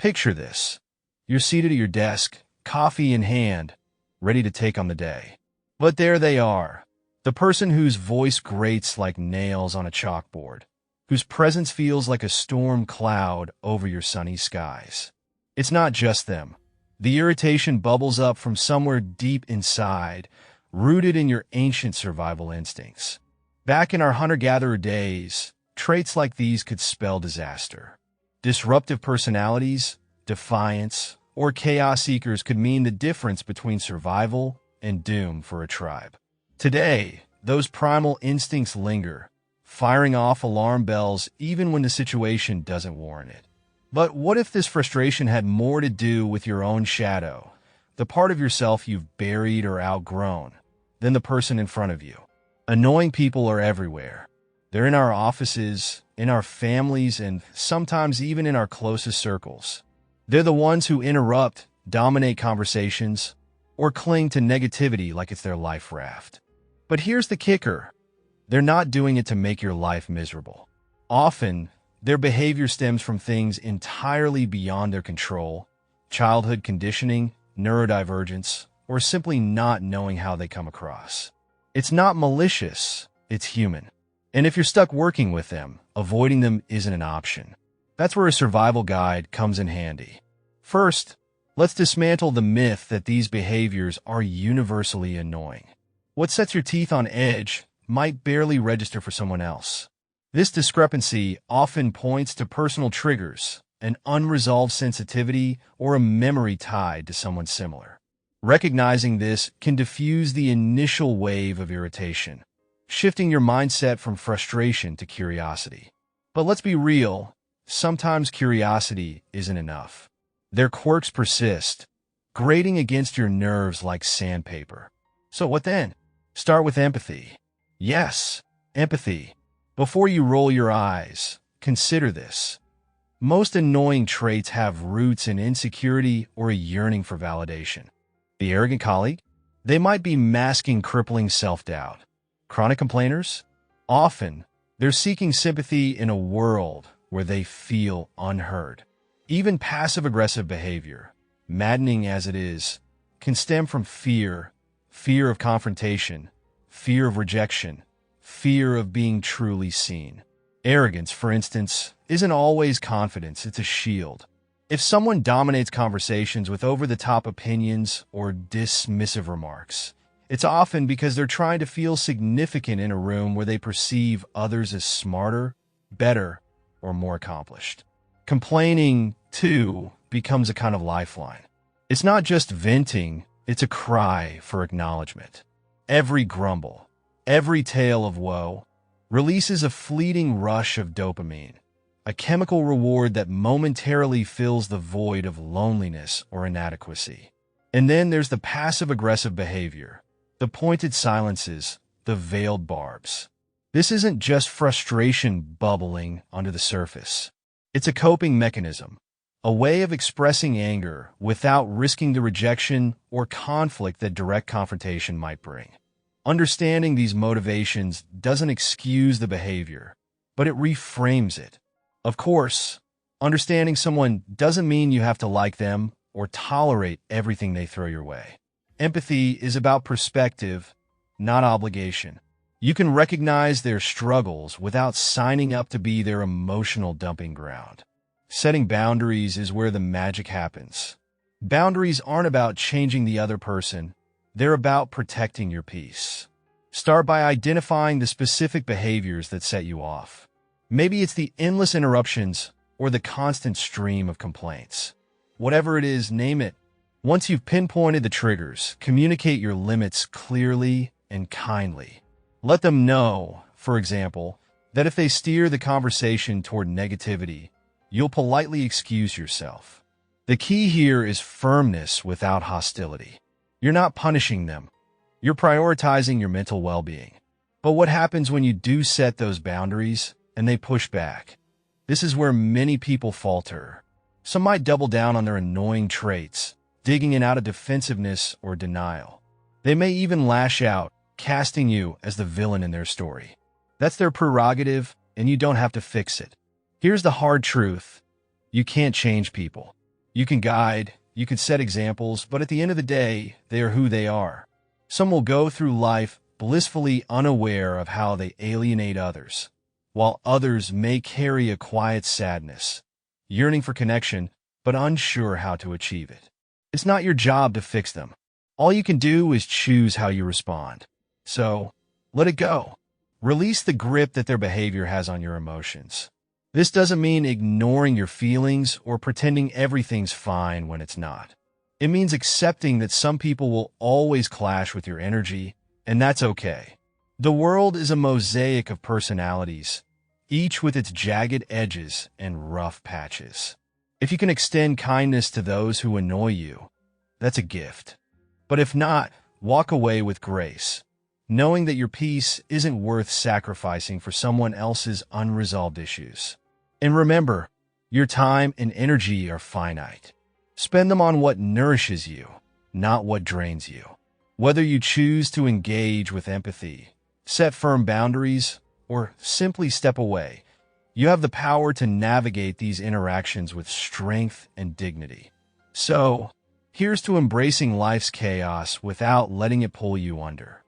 Picture this. You're seated at your desk, coffee in hand, ready to take on the day. But there they are, the person whose voice grates like nails on a chalkboard, whose presence feels like a storm cloud over your sunny skies. It's not just them. The irritation bubbles up from somewhere deep inside, rooted in your ancient survival instincts. Back in our hunter-gatherer days, traits like these could spell disaster. Disruptive personalities, defiance, or chaos seekers could mean the difference between survival and doom for a tribe. Today, those primal instincts linger, firing off alarm bells even when the situation doesn't warrant it. But what if this frustration had more to do with your own shadow, the part of yourself you've buried or outgrown, than the person in front of you? Annoying people are everywhere. They're in our offices, in our families, and sometimes even in our closest circles. They're the ones who interrupt, dominate conversations, or cling to negativity like it's their life raft. But here's the kicker. They're not doing it to make your life miserable. Often, their behavior stems from things entirely beyond their control, childhood conditioning, neurodivergence, or simply not knowing how they come across. It's not malicious, it's human. And if you're stuck working with them, avoiding them isn't an option. That's where a survival guide comes in handy. First, let's dismantle the myth that these behaviors are universally annoying. What sets your teeth on edge might barely register for someone else. This discrepancy often points to personal triggers, an unresolved sensitivity, or a memory tied to someone similar. Recognizing this can diffuse the initial wave of irritation, shifting your mindset from frustration to curiosity. But let's be real, sometimes curiosity isn't enough. Their quirks persist, grating against your nerves like sandpaper. So what then? Start with empathy. Yes, empathy. Before you roll your eyes, consider this. Most annoying traits have roots in insecurity or a yearning for validation. The arrogant colleague? They might be masking crippling self-doubt. Chronic complainers? Often, they're seeking sympathy in a world where they feel unheard. Even passive-aggressive behavior, maddening as it is, can stem from fear of confrontation, fear of rejection, fear of being truly seen. Arrogance, for instance, isn't always confidence, it's a shield. If someone dominates conversations with over-the-top opinions or dismissive remarks, it's often because they're trying to feel significant in a room where they perceive others as smarter, better, or more accomplished. Complaining, too, becomes a kind of lifeline. It's not just venting, it's a cry for acknowledgement. Every grumble, every tale of woe, releases a fleeting rush of dopamine, a chemical reward that momentarily fills the void of loneliness or inadequacy. And then there's the passive-aggressive behavior, the pointed silences, the veiled barbs. This isn't just frustration bubbling under the surface. It's a coping mechanism, a way of expressing anger without risking the rejection or conflict that direct confrontation might bring. Understanding these motivations doesn't excuse the behavior, but it reframes it. Of course, understanding someone doesn't mean you have to like them or tolerate everything they throw your way. Empathy is about perspective, not obligation. You can recognize their struggles without signing up to be their emotional dumping ground. Setting boundaries is where the magic happens. Boundaries aren't about changing the other person. They're about protecting your peace. Start by identifying the specific behaviors that set you off. Maybe it's the endless interruptions or the constant stream of complaints. Whatever it is, name it. Once you've pinpointed the triggers, communicate your limits clearly and kindly. Let them know, for example, that if they steer the conversation toward negativity, you'll politely excuse yourself. The key here is firmness without hostility. You're not punishing them. You're prioritizing your mental well-being. But what happens when you do set those boundaries and they push back? This is where many people falter. Some might double down on their annoying traits, digging in out of defensiveness or denial. They may even lash out, casting you as the villain in their story. That's their prerogative, and you don't have to fix it. Here's the hard truth. You can't change people. You can guide, you can set examples, but at the end of the day, they are who they are. Some will go through life blissfully unaware of how they alienate others, while others may carry a quiet sadness, yearning for connection, but unsure how to achieve it. It's not your job to fix them. All you can do is choose how you respond. So, let it go. Release the grip that their behavior has on your emotions. This doesn't mean ignoring your feelings or pretending everything's fine when it's not. It means accepting that some people will always clash with your energy, and that's okay. The world is a mosaic of personalities, each with its jagged edges and rough patches. If you can extend kindness to those who annoy you, that's a gift. But if not, walk away with grace, knowing that your peace isn't worth sacrificing for someone else's unresolved issues. And remember, your time and energy are finite. Spend them on what nourishes you, not what drains you. Whether you choose to engage with empathy, set firm boundaries, or simply step away, you have the power to navigate these interactions with strength and dignity. So, here's to embracing life's chaos without letting it pull you under.